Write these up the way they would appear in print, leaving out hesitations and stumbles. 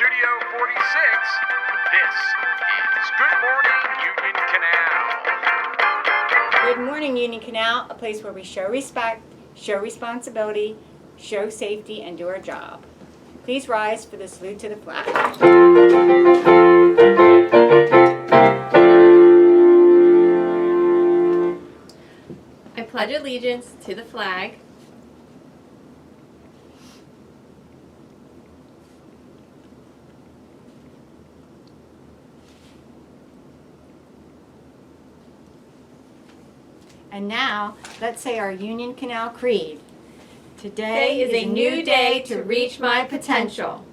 Studio 46, this is Good Morning Union Canal. Good morning, Union Canal, a place where we show respect, show responsibility, show safety, and do our job. Please rise for the salute to the flag. I pledge allegiance to the flag And now, let's say our Union Canal Creed. Today is a new day to reach my potential.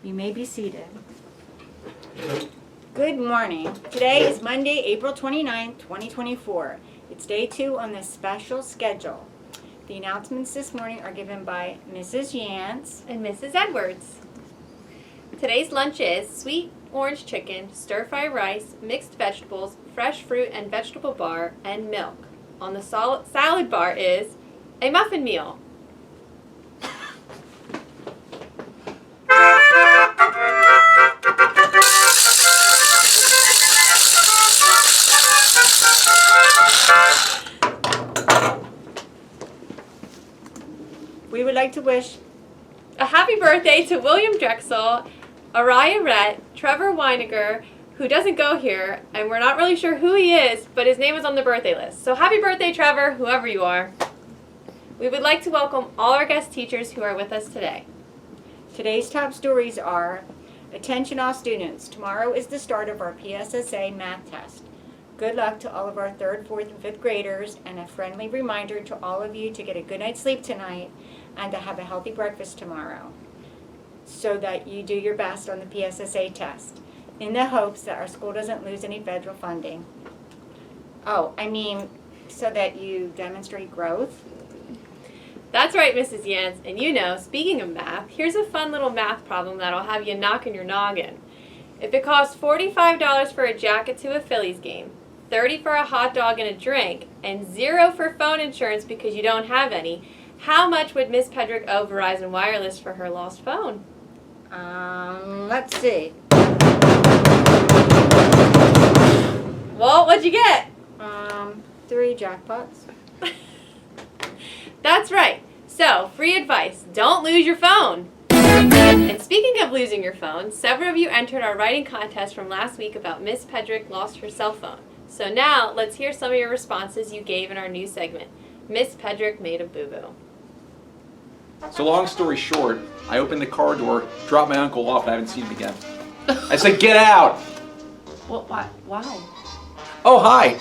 You may be seated. Good morning. Today is Monday, April 29, 2024. It's day 2 on this special schedule. The announcements this morning are given by Mrs. Yance And Mrs. Edwards. Today's lunch is sweet orange chicken, stir-fry rice, mixed vegetables, fresh fruit and vegetable bar, and milk. On the salad bar is a muffin meal. We would like to wish A happy birthday to William Drexel, Araya Rhett, Trevor Weiniger, who doesn't go here, and we're not really sure who he is, but his name is on the birthday list. So happy birthday, Trevor, whoever you are. We would like to welcome all our guest teachers who are with us today. Today's top stories are, attention all students, tomorrow is the start of our PSSA math test. Good luck to all of our 3rd, 4th, and 5th graders, and a friendly reminder to all of you to get a good night's sleep tonight and to have a healthy breakfast tomorrow so that you do your best on the PSSA test in the hopes that our school doesn't lose any federal funding. Oh, I mean, so that you demonstrate growth. That's right, Mrs. Yance. And you know, speaking of math, here's a fun little math problem that'll have you knocking your noggin. If it costs $45 for a jacket to a Phillies game, $30 for a hot dog and a drink, and $0 for phone insurance because you don't have any, how much would Miss Pedrick owe Verizon Wireless for her lost phone? Let's see. Well, what'd you get? 3 jackpots. That's right. So, free advice, don't lose your phone. And speaking of losing your phone, several of you entered our writing contest from last week about Miss Pedrick lost her cell phone. So now, let's hear some of your responses you gave in our new segment, Miss Pedrick made a boo-boo. So long story short, I opened the car door, dropped my uncle off, and I haven't seen him again. I said, get out! Well, why? Oh, hi.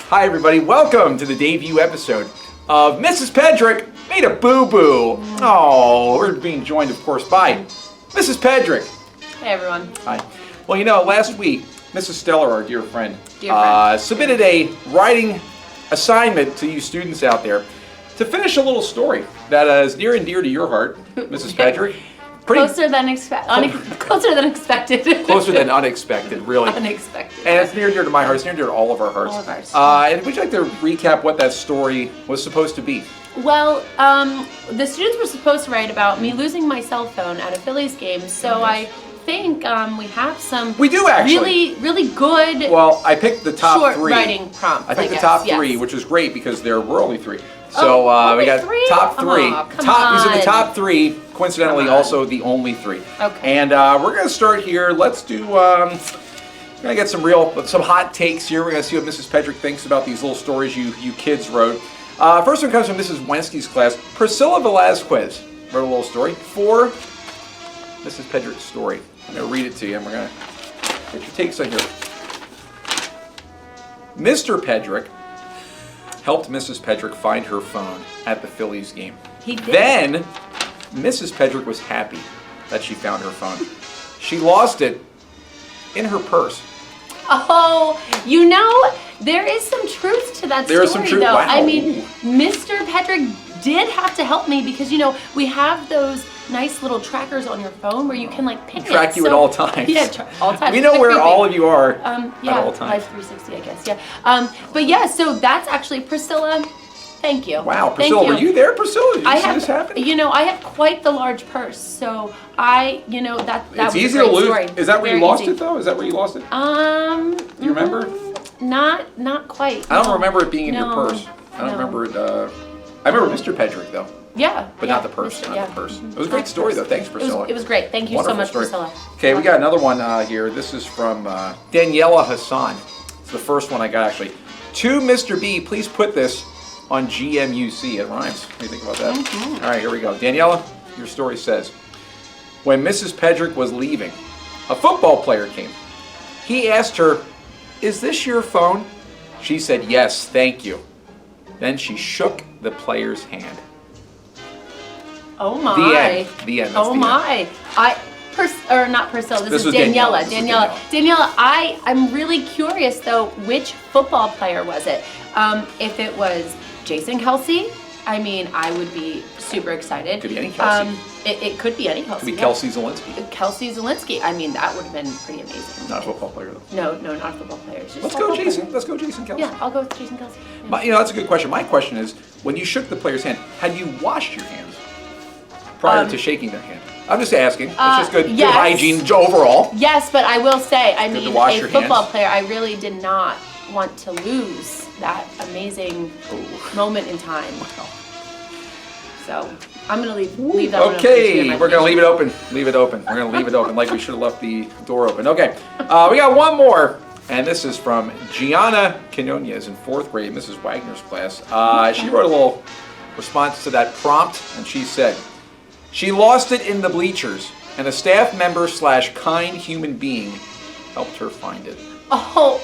Hi, everybody. Welcome to the debut episode of Mrs. Pedrick Made a Boo-Boo. Oh, we're being joined, of course, by Mrs. Pedrick. Hey, everyone. Hi. Well, you know, last week, Mrs. Stellar, our dear friend, Dear submitted a writing assignment to you students out there to finish a little story that is near and dear to your heart, Mrs. Pedrick. Closer than expected. Closer than unexpected, really. Unexpected. And it's near and dear to my heart. It's near and dear to all of our hearts. All of ours. And would you like to recap what that story was supposed to be? Well, the students were supposed to write about me losing my cell phone at a Phillies game, so I think we have some We do actually. really good Well, I picked the top short 3. writing prompts. I picked the guess, top yes. 3, which was great because there were only 3. So only we got 3? top 3. Oh, come These are the on. top 3. Coincidentally, Come on. also the only 3. Okay. And we're gonna start here. Let's do. We're gonna get some hot takes here. We're gonna see what Mrs. Pedrick thinks about these little stories you kids wrote. First one comes from Mrs. Wensky's class. Priscilla Velasquez wrote a little story for Mrs. Pedrick's story. I'm gonna read it to you, and we're gonna get your takes on here. Mr. Pedrick helped Mrs. Pedrick find her phone at the Phillies game. He did. Then, Mrs. Pedrick was happy that she found her phone. She lost it in her purse. Oh, you know, there is some truth to that There story, is some truth. though. Wow. I mean, Mr. Pedrick did have to help me because, you know, we have those nice little trackers on your phone where you can like ping Track it. you at all times. Yeah, all times. We know It's where creepy. all of you are Yeah, at all times. Life 360, I guess. Yeah. But yeah, so that's actually Priscilla. Thank you. Wow, Thank Priscilla, were you there, Priscilla? Did you I see have, this happen? you know, I have quite the large purse, so you know, that It's was easy a to great lose. story. Is that where you Very lost easy. it, though? Is that where you lost it? Do you remember? Not quite. I don't no. remember it being in your No, purse. I don't no. remember it. I remember Mr. Pedrick, though, Yeah. but yeah, not the purse. Mr. Not yeah. the purse. Mhm. It was a Not great the story, purse. though. Thanks, Priscilla. It was great. Thank you Wonderful so much, story. Priscilla. Okay, we got another one here. This is from Daniela Hassan. It's the first one I got, actually. To Mr. B, please put this on GMUC. It rhymes. What do you think about that? Mm-hmm. All right, here we go. Daniela, your story says, when Mrs. Pedrick was leaving, a football player came. He asked her, "Is this your phone?" She said, "Yes, thank you." Then she shook the player's hand. Oh my. The end. The end. That's Oh the my. Or not Priscilla. This was is Daniela. Daniela. This is Daniela. I'm really curious though. Which football player was it? If it was Jason Kelsey, I mean, I would be super excited. Could be any Kelsey. It could be any Kelsey. Could be yeah. Kelsey Zelensky. Kelsey Zelensky. I mean, that would have been pretty amazing. Not a football player, though. No, not a football player. It's just Let's football go, Jason. player. Let's go, Jason Kelsey. Yeah, I'll go with Jason Kelsey. Yeah. You know, that's a good question. My question is, when you shook the player's hand, had you washed your hands prior to shaking their hand? I'm just asking. It's just good yes. hygiene overall. Yes, but I will say, I Good to mean, wash a your football hands. player, I really did not want to lose that amazing moment in time. So I'm gonna leave that one open to your Okay, we're gonna leave it open. Leave it open. We're gonna leave it open, like we should have left the door open. Okay, we got one more, and this is from Gianna Quinonez in 4th grade, Mrs. Wagner's class. She wrote a little response to that prompt, and she said, "She lost it in the bleachers, and a staff member / kind human being helped her find it." Oh,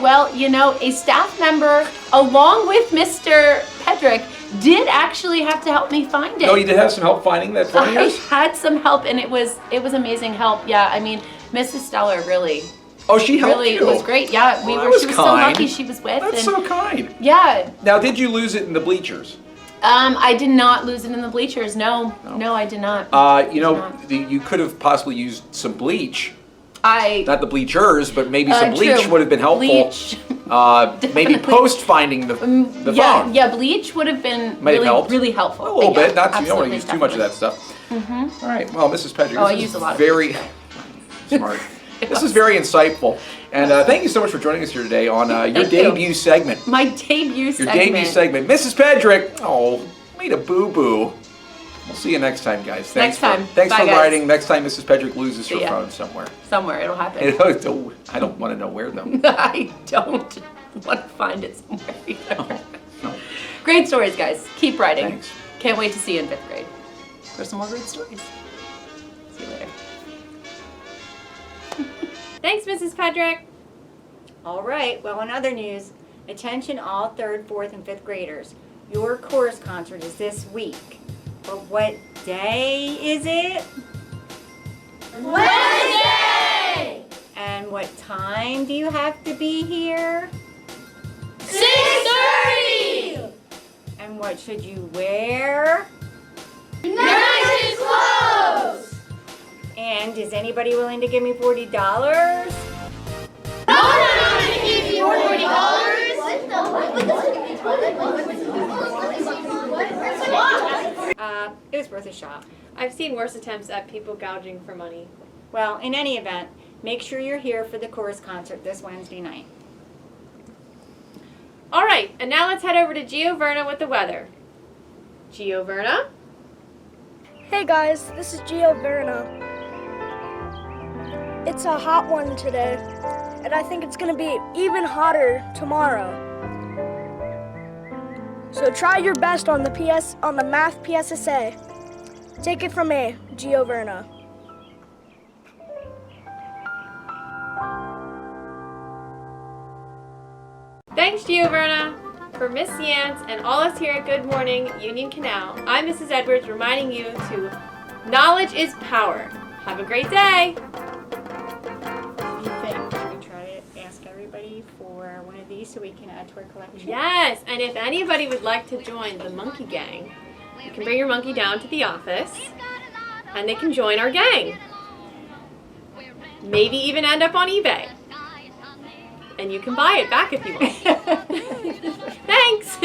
well, you know, a staff member, along with Mr. Pedrick, did actually have to help me find it. No, you did have some help finding that phone of I yours? had some help, and it was amazing help. Yeah, I mean, Mrs. Stellar really, Oh, she helped really you. was great. Yeah, Well, that was she was so kind. lucky she was with. That's and, so kind. yeah, Now, did you lose it in the bleachers? I did not lose it in the bleachers. No, I did not. You know, you could have possibly used some bleach. I Not the bleachers, but maybe some bleach true. would have been helpful. Bleach. Maybe post finding the phone. Yeah, bleach would have been Might have really, helped. really helpful. A little Yeah, bit. Not you don't want to absolutely, use too much of that definitely. stuff. All right. Well, Mrs. Pedrick, Oh, I this use is a lot of very smart. This is very inspiceful, and thank you so much for joining us here today on your Thank you. debut segment. My debut Your segment. debut segment, Mrs. Pedrick. Oh, made a boo boo. We'll see you next time, guys. Thanks Next time. Thanks Bye, for guys. writing. Next time, Mrs. Pedrick loses her See ya. phone somewhere. Somewhere it'll happen. I don't want to know where though. I don't want to find it somewhere either. No. Great stories, guys. Keep writing. Thanks. Can't wait to see you in 5th grade for some more great stories. See you later. Thanks, Mrs. Pedrick. All right, well, in other news, attention all 3rd, 4th, and 5th graders. Your chorus concert is this week. But what day is it? Wednesday! And what time do you have to be here? 6:30! And what should you wear? Nice clothes! And is anybody willing to give me $40? No one's gonna give you $40! It was worth a shot. I've seen worse attempts at people gouging for money. Well, in any event, make sure you're here for the chorus concert this Wednesday night. All right, and now let's head over to Gio Verna with the weather. Gio Verna? Hey guys, this is Gio Verna. It's a hot one today, and I think it's gonna be even hotter tomorrow. So try your best on the math PSSA. Take it from me, Gio Verna. Thanks, Gio Verna. For Miss Yance and all us here at Good Morning Union Canal, I'm Mrs. Edwards reminding you to knowledge is power. Have a great day. What do you think? Should we try to ask everybody for one of these so we can add to our collection? Yes, and if anybody would like to join the Monkey Gang, You can bring your monkey down to the office, and they can join our gang. Maybe even end up on eBay. And you can buy it back if you want. Thanks!